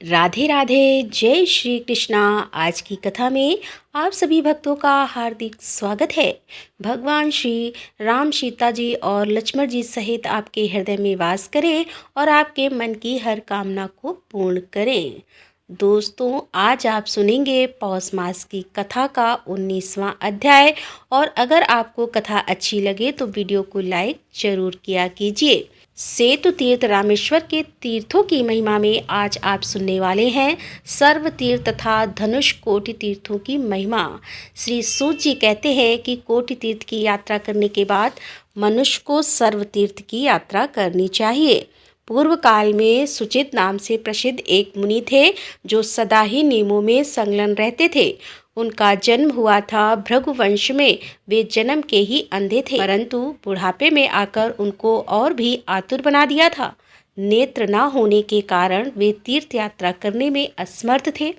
राधे राधे। जय श्री कृष्णा। आज की कथा में आप सभी भक्तों का हार्दिक स्वागत है। भगवान श्री राम, सीता जी और लक्ष्मण जी सहित आपके हृदय में वास करें और आपके मन की हर कामना को पूर्ण करें। दोस्तों, आज आप सुनेंगे पौष मास की कथा का 19वां अध्याय। और अगर आपको कथा अच्छी लगे तो वीडियो को लाइक जरूर किया कीजिए। सेतु तीर्थ रामेश्वर के तीर्थों की महिमा में आज आप सुनने वाले हैं सर्व तीर्थ तथा धनुष कोटि तीर्थों की महिमा। श्री सूत जी कहते हैं कि कोटि तीर्थ की यात्रा करने के बाद मनुष्य को सर्व तीर्थ की यात्रा करनी चाहिए। पूर्व काल में सुचित नाम से प्रसिद्ध एक मुनि थे जो सदा ही नियमों में संलग्न रहते थे। उनका जन्म हुआ था भृगु वंश में। वे जन्म के ही अंधे थे, परंतु बुढ़ापे में आकर उनको और भी आतुर बना दिया था। नेत्र न होने के कारण वे तीर्थ यात्रा करने में असमर्थ थे।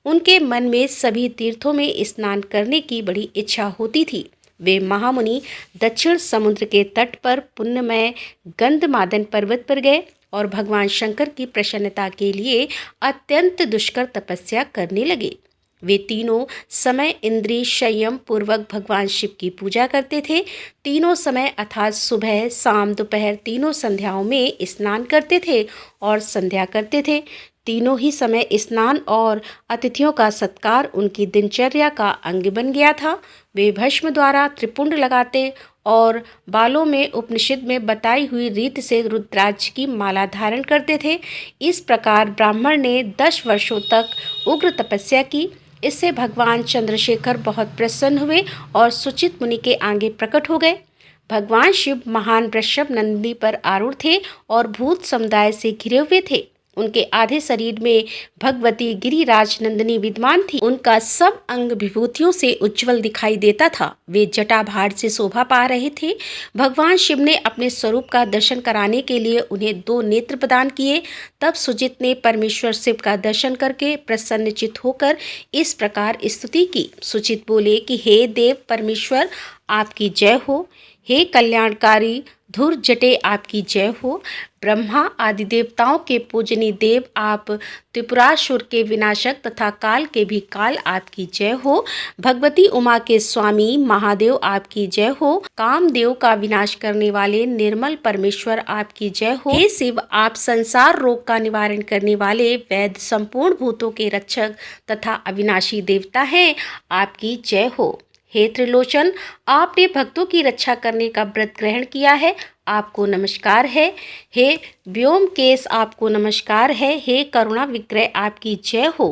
उनके मन में सभी तीर्थों में स्नान करने की बड़ी इच्छा होती थी। वे महामुनि दक्षिण समुद्र के तट पर पुण्यमय गंधमादन पर्वत पर गए और भगवान शंकर की प्रसन्नता के लिए अत्यंत दुष्कर तपस्या करने लगे। वे तीनों समय इंद्रिय संयम पूर्वक भगवान शिव की पूजा करते थे। तीनों समय अर्थात सुबह, शाम, दोपहर तीनों संध्याओं में स्नान करते थे और संध्या करते थे। तीनों ही समय स्नान और अतिथियों का सत्कार उनकी दिनचर्या का अंग बन गया था। वे भस्म द्वारा त्रिपुंड लगाते और बालों में उपनिषद में बताई हुई रीत से रुद्राक्ष की माला धारण करते थे। इस प्रकार ब्राह्मण ने 10 वर्षों तक उग्र तपस्या की। इससे भगवान चंद्रशेखर बहुत प्रसन्न हुए और सुचित मुनि के आगे प्रकट हो गए। भगवान शिव महान वृषभ नंदी पर आरूढ़ थे और भूत समुदाय से घिरे हुए थे। उनके आधे शरीर में भगवती गिरिराज नंदिनी विद्यमान थी। उनका सब अंग विभूतियों से उज्जवल दिखाई देता था। वे जटाभार से शोभा पा रहे थे। भगवान शिव ने अपने स्वरूप का दर्शन कराने के लिए उन्हें 2 नेत्र प्रदान किए। तब सुजित ने परमेश्वर शिव का दर्शन करके प्रसन्नचित होकर इस प्रकार स्तुति की। सुचित बोले कि हे देव परमेश्वर, आपकी जय हो। हे कल्याणकारी धुर जटे, आपकी जय हो। ब्रह्मा आदि देवताओं के पूजनीय देव आप, त्रिपुरासुर के विनाशक तथा काल के भी काल, आपकी जय हो। भगवती उमा के स्वामी महादेव, आपकी जय हो। कामदेव का विनाश करने वाले निर्मल परमेश्वर, आपकी जय हो। हे शिव, आप संसार रोग का निवारण करने वाले वैद्य, संपूर्ण भूतों के रक्षक तथा अविनाशी देवता हैं, आपकी जय हो। हे त्रिलोचन, आपने भक्तों की रक्षा करने का व्रत ग्रहण किया है, आपको नमस्कार है। हे व्योमकेश, आपको नमस्कार है। हे करुणा विग्रह, आपकी जय हो।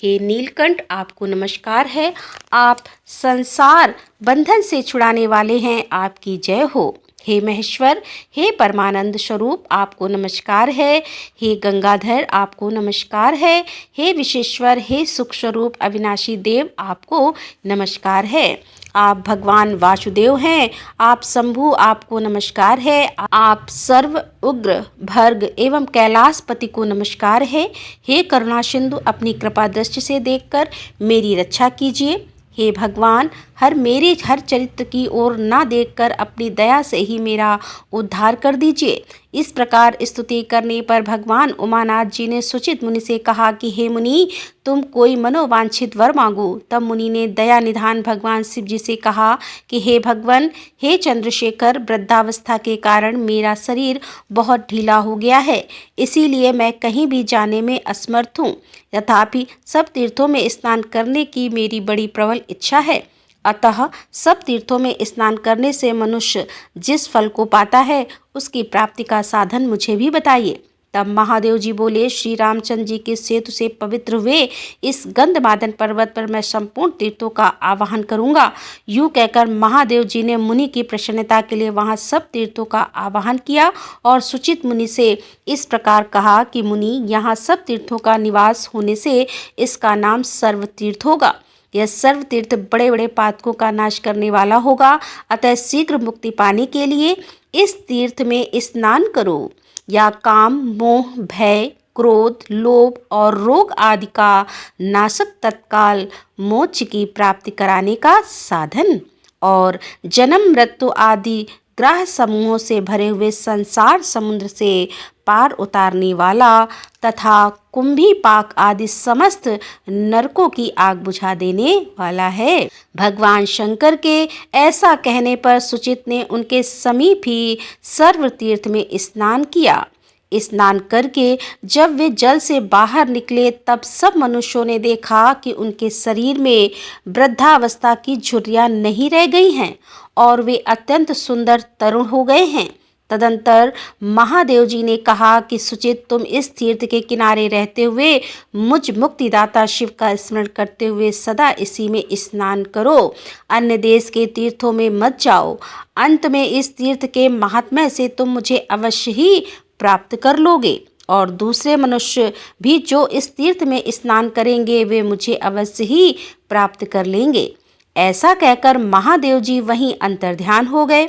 हे नीलकंठ, आपको नमस्कार है। आप संसार बंधन से छुड़ाने वाले हैं, आपकी जय हो। हे महेश्वर, हे परमानंद स्वरूप, आपको नमस्कार है। हे गंगाधर, आपको नमस्कार है। हे विश्वेश्वर, हे सुख स्वरूप अविनाशी देव, आपको नमस्कार है। आप भगवान वासुदेव हैं। आप शंभु, आपको नमस्कार है। आप सर्व उग्र भर्ग एवं कैलाशपति को नमस्कार है। हे करुणा सिंधु, अपनी कृपा दृष्टि से देखकर मेरी रक्षा कीजिए। हे भगवान, मेरे हर चरित्र की ओर ना देखकर अपनी दया से ही मेरा उद्धार कर दीजिए। इस प्रकार स्तुति करने पर भगवान उमानाथ जी ने सुचित मुनि से कहा कि हे मुनि, तुम कोई मनोवांछित वर मांगो। तब मुनि ने दया निधान भगवान शिव जी से कहा कि हे भगवान, हे चंद्रशेखर, वृद्धावस्था के कारण मेरा शरीर बहुत ढीला हो गया है, इसीलिए मैं कहीं भी जाने में असमर्थ हूँ। तथापि सब तीर्थों में स्नान करने की मेरी बड़ी प्रबल इच्छा है। अतः सब तीर्थों में स्नान करने से मनुष्य जिस फल को पाता है, उसकी प्राप्ति का साधन मुझे भी बताइए। तब महादेव जी बोले, श्री रामचंद्र जी के सेतु से पवित्र हुए इस गंधमादन पर्वत पर मैं संपूर्ण तीर्थों का आवाहन करूंगा। यूं कहकर महादेव जी ने मुनि की प्रसन्नता के लिए वहां सब तीर्थों का आवाहन किया और सुचित मुनि से इस प्रकार कहा कि मुनि, यहाँ सब तीर्थों का निवास होने से इसका नाम सर्व तीर्थ होगा। यह सर्व तीर्थ बड़े बड़े पातकों का नाश करने वाला होगा। अतः शीघ्र मुक्ति पाने के लिए इस तीर्थ में स्नान करो। या काम, मोह, भय, क्रोध, लोभ और रोग आदि का नाशक, तत्काल मोक्ष की प्राप्ति कराने का साधन और जन्म मृत्यु आदि ग्रह समूहों से भरे हुए संसार समुद्र से पार उतारने वाला तथा कुंभी पाक आदि समस्त नरकों की आग बुझा देने वाला है। भगवान शंकर के ऐसा कहने पर सुचित ने उनके समीप ही सर्व तीर्थ में स्नान किया। स्नान करके जब वे जल से बाहर निकले तब सब मनुष्यों ने देखा कि उनके शरीर में वृद्धावस्था की झुर्रियां नहीं रह गई हैं और वे अत्यंत सुंदर तरुण हो गए हैं। तदंतर महादेव जी ने कहा कि सुचित, तुम इस तीर्थ के किनारे रहते हुए मुझ मुक्तिदाता शिव का स्मरण करते हुए सदा इसी में स्नान करो, अन्य देश के तीर्थों में मत जाओ। अंत में इस तीर्थ के महात्म्य से तुम मुझे अवश्य ही प्राप्त कर लोगे और दूसरे मनुष्य भी जो इस तीर्थ में स्नान करेंगे वे मुझे अवश्य ही प्राप्त कर लेंगे। ऐसा कहकर महादेव जी वहीं अंतर्ध्यान हो गए।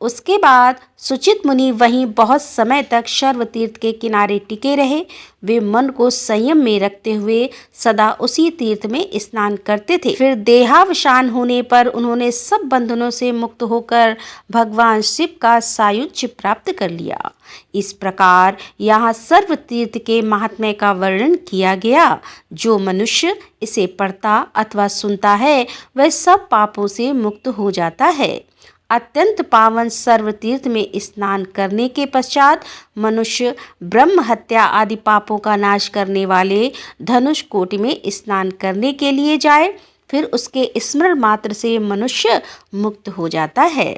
उसके बाद सुचित मुनि वहीं बहुत समय तक शर्व तीर्थ के किनारे टिके रहे। वे मन को संयम में रखते हुए सदा उसी तीर्थ में स्नान करते थे। फिर देहावसान होने पर उन्होंने सब बंधनों से मुक्त होकर भगवान शिव का सायुज्य प्राप्त कर लिया। इस प्रकार यहाँ सर्व तीर्थ के महात्म्य का वर्णन किया गया। जो मनुष्य इसे पढ़ता अथवा सुनता है वह सब पापों से मुक्त हो जाता है। अत्यंत पावन सर्व तीर्थ में स्नान करने के पश्चात मनुष्य ब्रह्म हत्या आदि पापों का नाश करने वाले धनुष कोटि में स्नान करने के लिए जाए। फिर उसके स्मरण मात्र से मनुष्य मुक्त हो जाता है।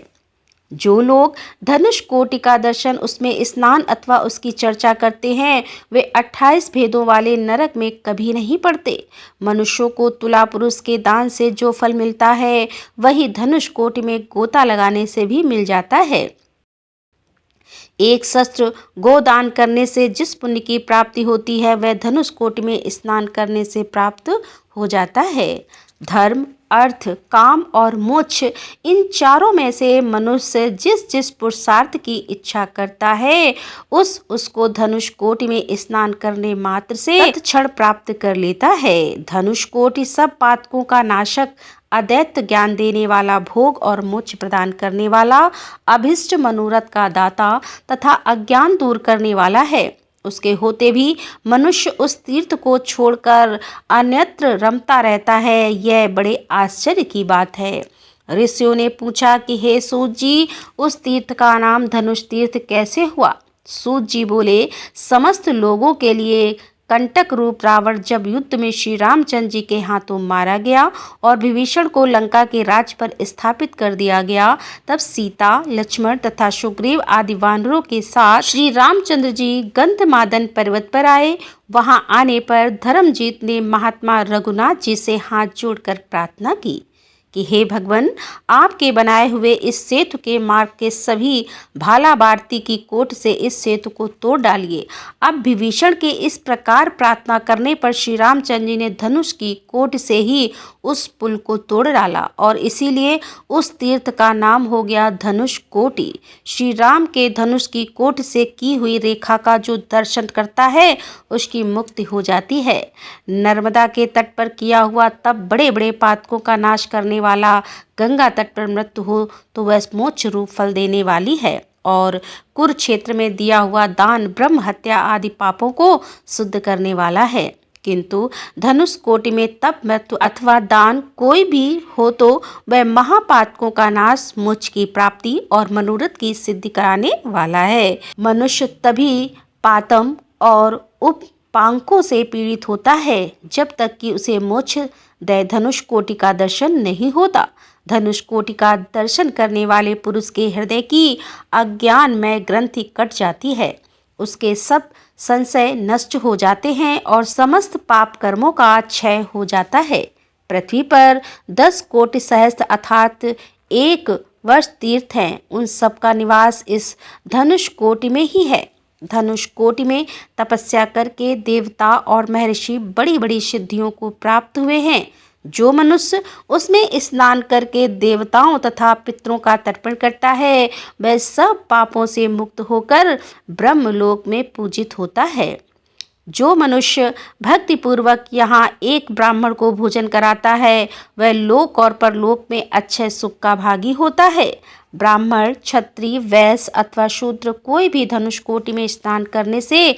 जो लोग धनुष कोटि का दर्शन, उसमें स्नान अथवा उसकी चर्चा करते हैं वे 28 भेदों वाले नरक में कभी नहीं पड़ते। मनुष्यों को तुला पुरुष के दान से जो फल मिलता है वही धनुष कोटि में गोता लगाने से भी मिल जाता है। एक शस्त्र गोदान करने से जिस पुण्य की प्राप्ति होती है वह धनुष कोटि में स्नान करने से प्राप्त हो जाता है। धर्म, अर्थ, काम और मोक्ष, इन चारों में से मनुष्य जिस जिस पुरुषार्थ की इच्छा करता है उसको धनुष कोटि में स्नान करने मात्र से तत्क्षण प्राप्त कर लेता है। धनुष कोटि सब पातकों का नाशक, अद्वैत ज्ञान देने वाला, भोग और मोक्ष प्रदान करने वाला, अभिष्ट मनोरथ का दाता तथा अज्ञान दूर करने वाला है। उसके होते भी मनुष्य उस तीर्थ को छोड़कर अन्यत्र रमता रहता है, यह बड़े आश्चर्य की बात है। ऋषियों ने पूछा कि हे सूत जी, उस तीर्थ का नाम धनुष तीर्थ कैसे हुआ? सूत जी बोले, समस्त लोगों के लिए कंटक रूप रावण जब युद्ध में श्री रामचंद्र जी के हाथों मारा गया और विभीषण को लंका के राज पर स्थापित कर दिया गया, तब सीता, लक्ष्मण तथा सुग्रीव आदि वानरों के साथ श्री रामचंद्र जी गंधमादन पर्वत पर आए। वहां आने पर धर्मजीत ने महात्मा रघुनाथ जी से हाथ जोड़कर प्रार्थना की कि हे भगवान, आपके बनाए हुए इस सेतु के मार्ग के सभी भाला भारती की कोट से इस सेतु को तोड़ डालिए। अब विभीषण के इस प्रकार प्रार्थना करने पर श्री रामचंद्र जी ने धनुष की कोट से ही उस पुल को तोड़ डाला और इसीलिए उस तीर्थ का नाम हो गया धनुष कोटि। श्री राम के धनुष की कोट से की हुई रेखा का जो दर्शन करता है उसकी मुक्ति हो जाती है। नर्मदा के तट पर किया हुआ तब बड़े बड़े पातकों का नाश करने वाला, गंगा तट पर मृत्यु हो तो वह मोक्ष रूप फल देने वाली है और कुरुक्षेत्र में दिया हुआ दान ब्रह्म हत्या आदि पापों को शुद्ध करने वाला है। किंतु धनुष कोटि में तप, मृत्यु अथवा दान कोई भी हो तो वह महापातकों का नाश, मोक्ष की प्राप्ति और मनोरथ की सिद्धि कराने वाला है। मनुष्य तभी पातम और उपांकों से पीड़ित होता है जब तक कि उसे मोक्ष दय धनुष कोटि का दर्शन नहीं होता। धनुष कोटि का दर्शन करने वाले पुरुष के हृदय की अज्ञानमय ग्रंथि कट जाती है, उसके सब संशय नष्ट हो जाते हैं और समस्त पाप कर्मों का क्षय हो जाता है। पृथ्वी पर 10 कोटि सहस्त्र अर्थात 1 वर्ष तीर्थ हैं, उन सब का निवास इस धनुष कोटि में ही है। धनुष कोटि में तपस्या करके देवता और महर्षि बड़ी बड़ी सिद्धियों को प्राप्त हुए हैं। जो मनुष्य उसमें स्नान करके देवताओं तथा पितरों का तर्पण करता है वह सब पापों से मुक्त होकर ब्रह्मलोक में पूजित होता है। जो मनुष्य भक्तिपूर्वक यहाँ एक ब्राह्मण को भोजन कराता है वह लोक और परलोक में अच्छे सुख का भागी होता है। ब्राह्मण, क्षत्रिय, वैश्य अथवा शूद्र कोई भी धनुष कोटि में स्नान करने से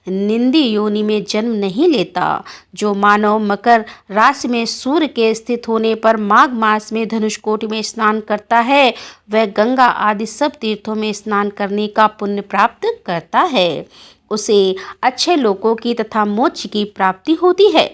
निंदी योनि में जन्म नहीं लेता। जो मानव मकर राशि में सूर्य के स्थित होने पर माघ मास में धनुष कोटि में स्नान करता है वह गंगा आदि सब तीर्थों में स्नान करने का पुण्य प्राप्त करता है। उसे अच्छे लोकों की तथा मोक्ष की प्राप्ति होती है।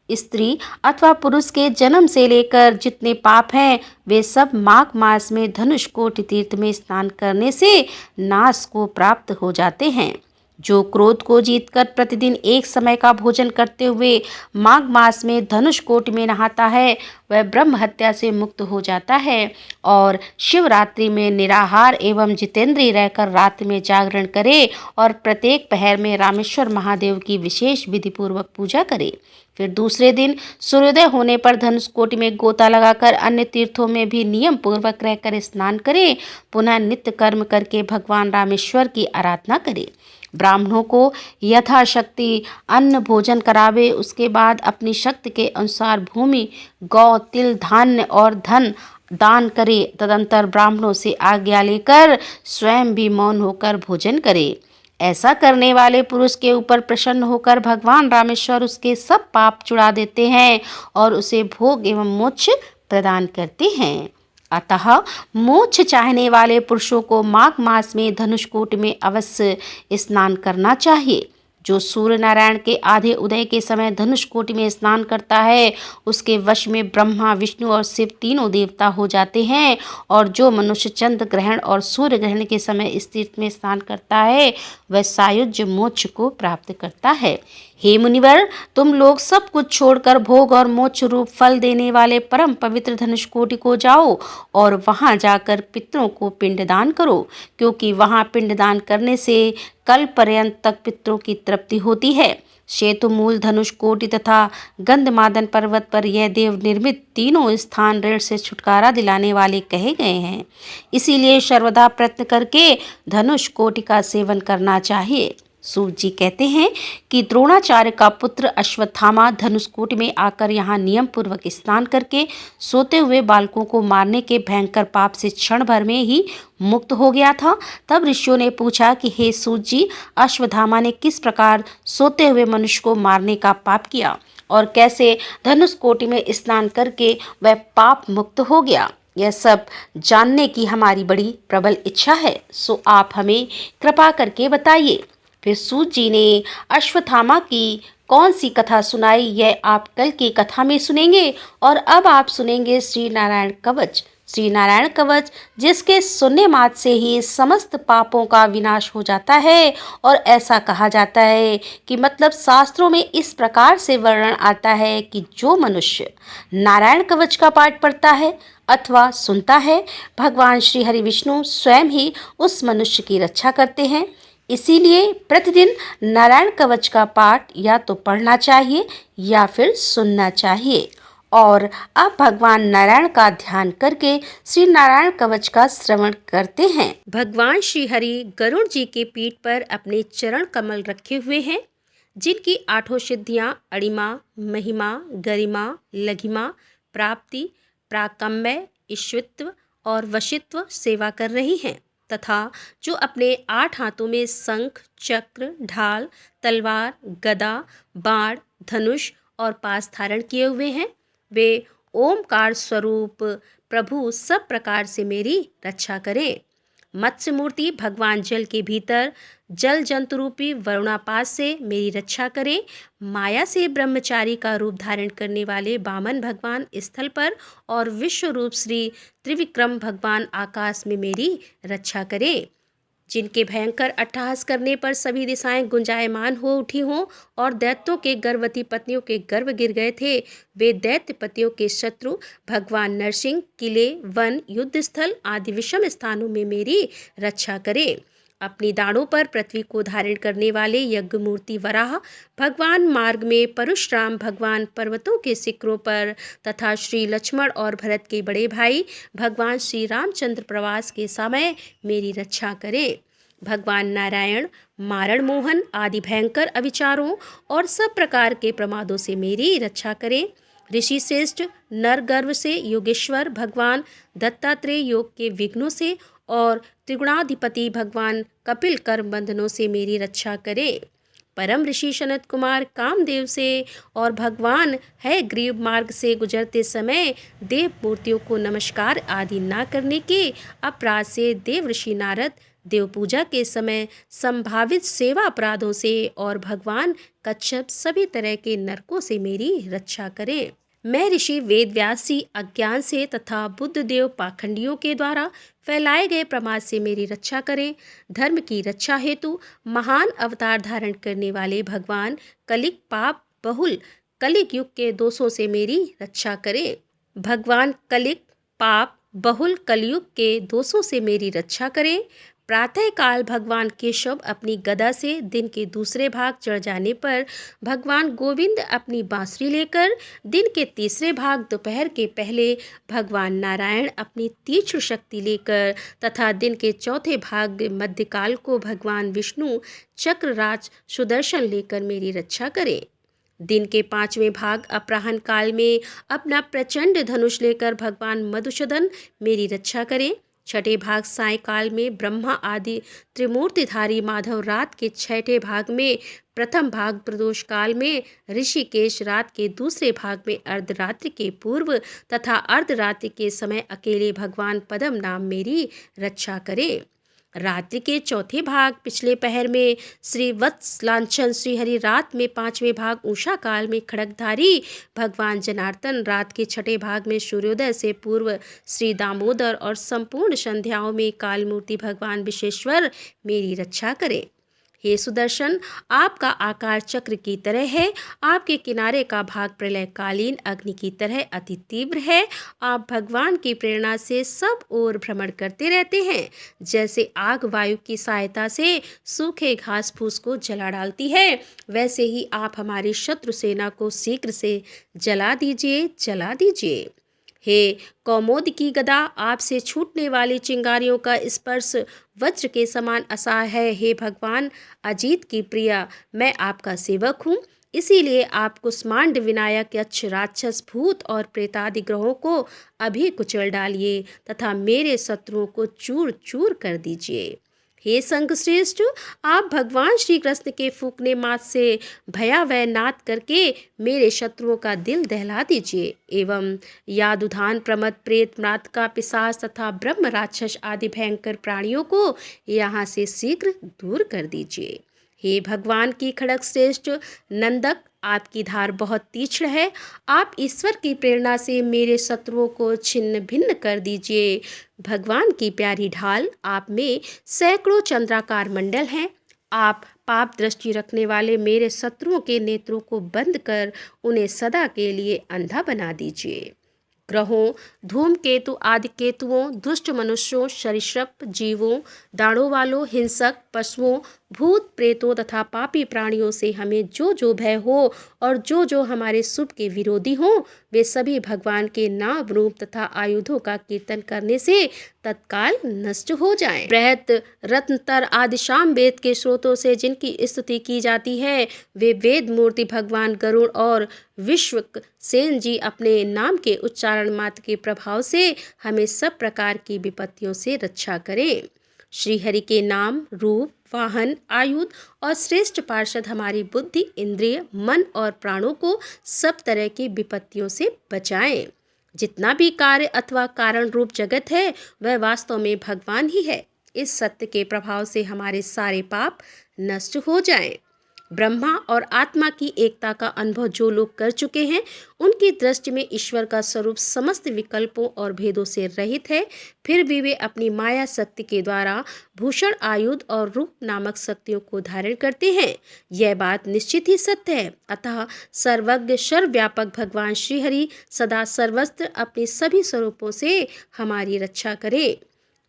स्त्री अथवा पुरुष के जन्म से लेकर जितने पाप हैं वे सब माघ मास में धनुष कोटि तीर्थ में स्नान करने से नाश को प्राप्त हो जाते हैं। जो क्रोध को जीतकर प्रतिदिन एक समय का भोजन करते हुए माघ मास में धनुष कोटि में नहाता है वह ब्रह्म हत्या से मुक्त हो जाता है और शिवरात्रि में निराहार एवं जितेंद्रिय रहकर रात में जागरण करे और प्रत्येक पहर में रामेश्वर महादेव की विशेष विधि पूर्वक पूजा करे। फिर दूसरे दिन सूर्योदय होने पर धनुष कोटि में गोता लगाकर अन्य तीर्थों में भी नियम पूर्वक रहकर स्नान करे। पुनः नित्य कर्म करके भगवान रामेश्वर की आराधना करे। ब्राह्मणों को यथाशक्ति अन्न भोजन करावे। उसके बाद अपनी शक्ति के अनुसार भूमि, गौ, तिल, धान्य और धन दान करे। तदंतर ब्राह्मणों से आज्ञा लेकर स्वयं भी मौन होकर भोजन करे। ऐसा करने वाले पुरुष के ऊपर प्रसन्न होकर भगवान रामेश्वर उसके सब पाप छुड़ा देते हैं और उसे भोग एवं मोक्ष प्रदान करते हैं। अतः मोक्ष चाहने वाले पुरुषों को माघ मास में धनुष कोटि में अवश्य स्नान करना चाहिए। जो सूर्य नारायण के आधे उदय के समय धनुष कोटि में स्नान करता है उसके वश में ब्रह्मा, विष्णु और शिव तीनों देवता हो जाते हैं। और जो मनुष्य चंद्र ग्रहण और सूर्य ग्रहण के समय इस तीर्थ में स्नान करता है वह सायुज्य मोक्ष को प्राप्त करता है। हे मुनिवर, तुम लोग सब कुछ छोड़कर भोग और मोक्ष रूप फल देने वाले परम पवित्र धनुष कोटि को जाओ और वहां जाकर पितरों को पिंडदान करो, क्योंकि वहां पिंडदान करने से कल पर्यंत तक पितरों की तृप्ति होती है। शेतुमूल, धनुष कोटि तथा गंधमादन पर्वत पर यह देव निर्मित तीनों स्थान ऋण से छुटकारा दिलाने वाले कहे गए हैं। इसीलिए सर्वदा प्रयत्न करके धनुष कोटि का सेवन करना चाहिए। सूत जी कहते हैं कि द्रोणाचार्य का पुत्र अश्वत्थामा धनुष कोटि में आकर यहाँ नियम पूर्वक स्नान करके सोते हुए बालकों को मारने के भयंकर पाप से क्षण भर में ही मुक्त हो गया था। तब ऋषियों ने पूछा कि हे सूत जी, अश्वत्थामा ने किस प्रकार सोते हुए मनुष्य को मारने का पाप किया और कैसे धनुष कोटि में स्नान करके वह पाप मुक्त हो गया? यह सब जानने की हमारी बड़ी प्रबल इच्छा है, सो आप हमें कृपा करके बताइए। फिर सूत जी ने अश्वत्थामा की कौन सी कथा सुनाई यह आप कल की कथा में सुनेंगे। और अब आप सुनेंगे श्री नारायण कवच। श्री नारायण कवच जिसके सुनने मात्र से ही समस्त पापों का विनाश हो जाता है। और ऐसा कहा जाता है कि मतलब शास्त्रों में इस प्रकार से वर्णन आता है कि जो मनुष्य नारायण कवच का पाठ पढ़ता है अथवा सुनता है भगवान श्री हरि विष्णु स्वयं ही उस मनुष्य की रक्षा करते हैं। इसीलिए प्रतिदिन नारायण कवच का पाठ या तो पढ़ना चाहिए या फिर सुनना चाहिए। और अब भगवान नारायण का ध्यान करके श्री नारायण कवच का श्रवण करते हैं। भगवान श्री हरि गरुड़ जी के पीठ पर अपने चरण कमल रखे हुए हैं, जिनकी आठों सिद्धियां अणिमा, महिमा, गरिमा, लघिमा, प्राप्ति, प्राकम्य, ईश्वित्व और वशित्व सेवा कर रही हैं तथा जो अपने 8 हाथों में शंख, चक्र, ढाल, तलवार, गदा, बाण, धनुष और पास धारण किए हुए हैं वे ओमकार स्वरूप प्रभु सब प्रकार से मेरी रक्षा करें। मत्स्य मूर्ति भगवान जल के भीतर जल जंतु रूपी वरुणापात से मेरी रक्षा करें। माया से ब्रह्मचारी का रूप धारण करने वाले वामन भगवान स्थल पर और विश्व रूप श्री त्रिविक्रम भगवान आकाश में मेरी रक्षा करें। जिनके भयंकर अट्टहास करने पर सभी दिशाएं गुंजायमान हो उठी हों और दैत्यों के गर्भवती पत्नियों के गर्भ गिर गए थे, वे दैत्य पतियों के शत्रु भगवान नरसिंह किले, वन, युद्ध स्थल आदि विषम स्थानों में मेरी रक्षा करें। अपनी दाढ़ों पर पृथ्वी को धारण करने वाले यज्ञ मूर्ति वराह भगवान मार्ग में, परशुराम भगवान पर्वतों के शिखरों पर तथा श्री लक्ष्मण और भरत के बड़े भाई भगवान श्री रामचंद्र प्रवास के समय मेरी रक्षा करें। भगवान नारायण मारण मोहन आदि भयंकर अविचारों और सब प्रकार के प्रमादों से मेरी रक्षा करें। ऋषि श्रेष्ठ नर गर्व से योगेश्वर भगवान दत्तात्रेय योग के विघ्नों से और त्रिगुणाधिपति भगवान कपिल कर्म बंधनों से मेरी रक्षा करें। परम ऋषि सनत कुमार कामदेव से और भगवान है ग्रीव मार्ग से गुजरते समय देव मूर्तियों को नमस्कार आदि ना करने के अपराध से देव ऋषि नारद देव पूजा के समय संभावित सेवा अपराधों से और भगवान कच्छप सभी तरह के नरकों से मेरी रक्षा करें। मैं ऋषि वेद व्यास जी अज्ञान से तथा बुद्ध देव पाखंडियों के द्वारा फैलाए गए प्रमाद से मेरी रक्षा करें। धर्म की रक्षा हेतु महान अवतार धारण करने वाले भगवान कलिक पाप बहुल कलिक युग के दोषों से मेरी रक्षा करें। भगवान कलिक पाप बहुल कलयुग के दोषों से मेरी रक्षा करें। प्रातः काल भगवान केशव अपनी गदा से दिन के दूसरे भाग चढ़ जाने पर भगवान गोविंद अपनी बांसुरी लेकर दिन के तीसरे भाग दोपहर के पहले भगवान नारायण अपनी तीक्ष्ण शक्ति लेकर तथा दिन के चौथे भाग मध्यकाल को भगवान विष्णु चक्रराज सुदर्शन लेकर मेरी रक्षा करें। दिन के पांचवें भाग अपराह्न काल में अपना प्रचंड धनुष लेकर भगवान मधुसूदन मेरी रक्षा करें। छठे भाग सायंकाल में ब्रह्मा आदि त्रिमूर्तिधारी माधव रात के छठे भाग में प्रथम भाग प्रदोष काल में ऋषिकेश रात के दूसरे भाग में अर्धरात्रि के पूर्व तथा अर्धरात्रि के समय अकेले भगवान पद्म नाम मेरी रक्षा करें। रात्रि के चौथे भाग पिछले पहर में श्री वत्स लांछन श्रीहरि रात में पांचवें भाग उषा काल में खड़गधारी भगवान जनार्दन रात के छठे भाग में सूर्योदय से पूर्व श्री दामोदर और संपूर्ण संध्याओं में कालमूर्ति भगवान विश्वेश्वर मेरी रक्षा करें। हे सुदर्शन, आपका आकार चक्र की तरह है, आपके किनारे का भाग प्रलयकालीन अग्नि की तरह अति तीव्र है। आप भगवान की प्रेरणा से सब ओर भ्रमण करते रहते हैं। जैसे आग वायु की सहायता से सूखे घास फूस को जला डालती है, वैसे ही आप हमारी शत्रु सेना को शीघ्र से जला दीजिए, जला दीजिए। हे कौमोद की गदा, आपसे छूटने वाली चिंगारियों का स्पर्श वज्र के समान असह्य है। हे भगवान अजीत की प्रिया, मैं आपका सेवक हूँ, इसीलिए आप कुष्मांड विनायक यक्ष राक्षस भूत और प्रेतादि ग्रहों को अभी कुचल डालिए तथा मेरे शत्रुओं को चूर चूर कर दीजिए। हे संघश्रेष्ठ, आप भगवान श्री कृष्ण के फूकने मात से भयावह नाद करके मेरे शत्रुओं का दिल दहला दीजिए एवं यादुधान प्रमद प्रेत म्रातका पिशाच तथा ब्रह्म राक्षस आदि भयंकर प्राणियों को यहाँ से शीघ्र दूर कर दीजिए। हे भगवान की खड़ग श्रेष्ठ नंदक, आपकी धार बहुत तीक्ष्ण है। आप ईश्वर की प्रेरणा से मेरे शत्रुओं को छिन्न भिन्न कर दीजिए। भगवान की प्यारी ढाल, आप में सैकड़ों चंद्राकार मंडल हैं। आप पाप दृष्टि रखने वाले मेरे शत्रुओं के नेत्रों को बंद कर उन्हें सदा के लिए अंधा बना दीजिए। ग्रहों, धूमकेतु आदि केतुओं, दुष्ट मनुष्यों, सरीसृप जीवों, दाढ़ों वालों, हिंसक पशुओं, भूत प्रेतों तथा पापी प्राणियों से हमें जो जो भय हो और जो जो हमारे शुभ के विरोधी हों, वे सभी भगवान के नाम रूप तथा आयुधों का कीर्तन करने से तत्काल नष्ट हो जाएं। बृहत रत्नतर आदि शाम वेद के स्रोतों से जिनकी स्तुति की जाती है, वे वेद मूर्ति भगवान गरुड़ और विश्वक सेन जी अपने नाम के उच्चारण मात्र के प्रभाव से हमें सब प्रकार की विपत्तियों से रक्षा करें। श्री हरि के नाम, रूप, वाहन, आयुध और श्रेष्ठ पार्षद हमारी बुद्धि, इंद्रिय, मन और प्राणों को सब तरह की विपत्तियों से बचाएं। जितना भी कार्य अथवा कारण रूप जगत है, वह वास्तव में भगवान ही है। इस सत्य के प्रभाव से हमारे सारे पाप नष्ट हो जाएं। ब्रह्मा और आत्मा की एकता का अनुभव जो लोग कर चुके हैं, उनकी दृष्टि में ईश्वर का स्वरूप समस्त विकल्पों और भेदों से रहित है। फिर भी वे अपनी माया शक्ति के द्वारा भूषण, आयुध और रूप नामक शक्तियों को धारण करते हैं। यह बात निश्चित ही सत्य है। अतः सर्वज्ञ सर्वव्यापक भगवान श्रीहरि सदा सर्वत्र अपने सभी स्वरूपों से हमारी रक्षा करे।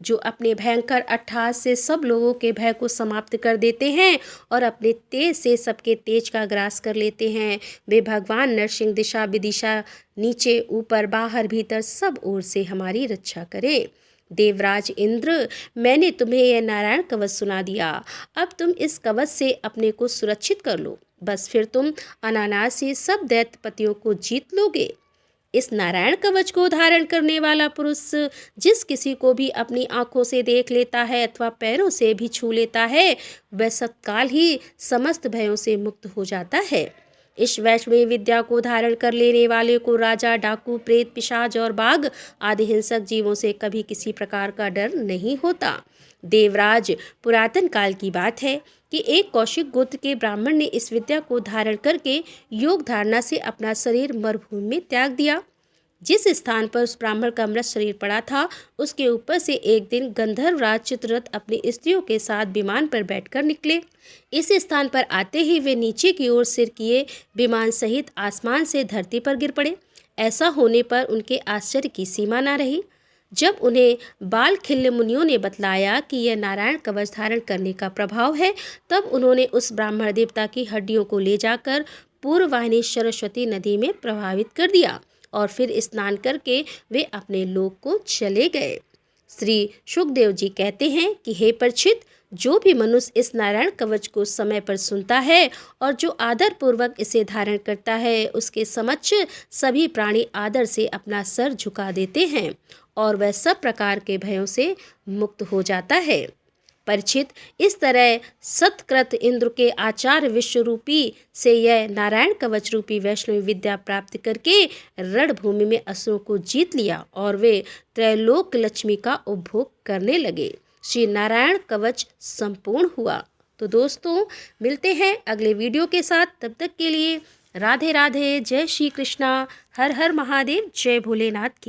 जो अपने भयंकर अट्टहास से सब लोगों के भय को समाप्त कर देते हैं और अपने तेज से सबके तेज का ग्रास कर लेते हैं, वे भगवान नरसिंह दिशा विदिशा नीचे ऊपर बाहर भीतर सब ओर से हमारी रक्षा करें। देवराज इंद्र, मैंने तुम्हें यह नारायण कवच सुना दिया। अब तुम इस कवच से अपने को सुरक्षित कर लो, बस फिर तुम अनायास से सब दैत्यपतियों को जीत लोगे। इस नारायण कवच को धारण करने वाला पुरुष जिस किसी को भी अपनी आंखों से देख लेता है अथवा पैरों से भी छू लेता है, वह तत्काल ही समस्त भयों से मुक्त हो जाता है। इस वैष्णवी विद्या को धारण कर लेने वाले को राजा, डाकू, प्रेत, पिशाच और बाघ आदि हिंसक जीवों से कभी किसी प्रकार का डर नहीं होता। देवराज, पुरातन काल की बात है कि एक कौशिक गोत्र के ब्राह्मण ने इस विद्या को धारण करके योग धारणा से अपना शरीर मरुभूमि में त्याग दिया। जिस स्थान पर उस ब्राह्मण का मृत शरीर पड़ा था, उसके ऊपर से एक दिन गंधर्वराज चित्ररथ अपनी स्त्रियों के साथ विमान पर बैठकर निकले। इस स्थान पर आते ही वे नीचे की ओर सिर किए विमान सहित आसमान से धरती पर गिर पड़े। ऐसा होने पर उनके आश्चर्य की सीमा न रही। जब उन्हें बालखिल्य मुनियों ने बतलाया कि यह नारायण कवच धारण करने का प्रभाव है, तब उन्होंने उस ब्राह्मण देवता की हड्डियों को ले जाकर पूर्ववाहिनी सरस्वती नदी में प्रभावित कर दिया और फिर स्नान करके वे अपने लोक को चले गए। श्री सुखदेव जी कहते हैं कि हे परीक्षित, जो भी मनुष्य इस नारायण कवच को समय पर सुनता है और जो आदर पूर्वक इसे धारण करता है, उसके समक्ष सभी प्राणी आदर से अपना सर झुका देते हैं और वह सब प्रकार के भयों से मुक्त हो जाता है। परीक्षित, इस तरह सत्कृत इंद्र के आचार्य विश्वरूपी से यह नारायण कवच रूपी वैष्णवी विद्या प्राप्त करके रणभूमि में असुरों को जीत लिया और वे त्रैलोक लक्ष्मी का उपभोग करने लगे। श्री नारायण कवच संपूर्ण हुआ। तो दोस्तों, मिलते हैं अगले वीडियो के साथ। तब तक के लिए राधे राधे, जय श्री कृष्णा, हर हर महादेव, जय भोलेनाथ की।